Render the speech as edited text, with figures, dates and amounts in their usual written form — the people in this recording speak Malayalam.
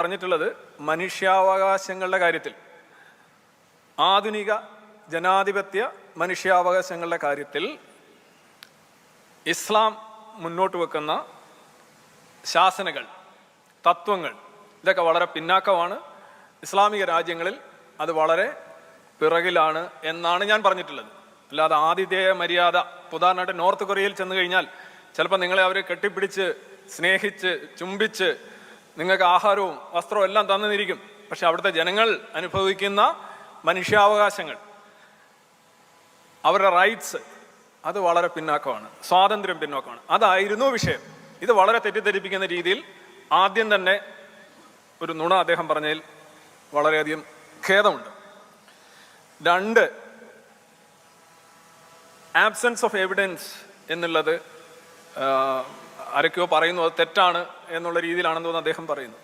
പറഞ്ഞിട്ടുള്ളത് മനുഷ്യാവകാശങ്ങളുടെ കാര്യത്തിൽ, ആധുനിക ജനാധിപത്യ മനുഷ്യാവകാശങ്ങളുടെ കാര്യത്തിൽ ഇസ്ലാം മുന്നോട്ട് വെക്കുന്ന ശാസനകൾ, തത്വങ്ങൾ ഇതൊക്കെ വളരെ പിന്നാക്കമാണ്. ഇസ്ലാമിക രാജ്യങ്ങളിൽ അത് വളരെ പിറകിലാണ് എന്നാണ് ഞാൻ പറഞ്ഞിട്ടുള്ളത്. അല്ലാതെ ആതിഥേയ മര്യാദ, ഉദാഹരണമായിട്ട് നോർത്ത് കൊറിയയിൽ ചെന്ന് കഴിഞ്ഞാൽ ചിലപ്പോൾ നിങ്ങളെ അവർ കെട്ടിപ്പിടിച്ച് സ്നേഹിച്ച് ചുംബിച്ച് നിങ്ങൾക്ക് ആഹാരവും വസ്ത്രവും എല്ലാം തന്നിരിക്കും. പക്ഷെ അവിടുത്തെ ജനങ്ങൾ അനുഭവിക്കുന്ന മനുഷ്യാവകാശങ്ങൾ, അവരുടെ റൈറ്റ്സ് അത് വളരെ പിന്നാക്കമാണ്, സ്വാതന്ത്ര്യം പിന്നോക്കമാണ്. അതായിരുന്നു വിഷയം. ഇത് വളരെ തെറ്റിദ്ധരിപ്പിക്കുന്ന രീതിയിൽ ആദ്യം തന്നെ ഒരു നുണ അദ്ദേഹം പറഞ്ഞതിൽ വളരെയധികം ഖേദമുണ്ട്. 2, ആബ്സെൻസ് ഓഫ് എവിഡൻസ് എന്നുള്ളത് ആരൊക്കെയോ പറയുന്നു അത് തെറ്റാണ് എന്നുള്ള രീതിയിലാണെന്ന് തോന്നുന്നു അദ്ദേഹം പറയുന്നു.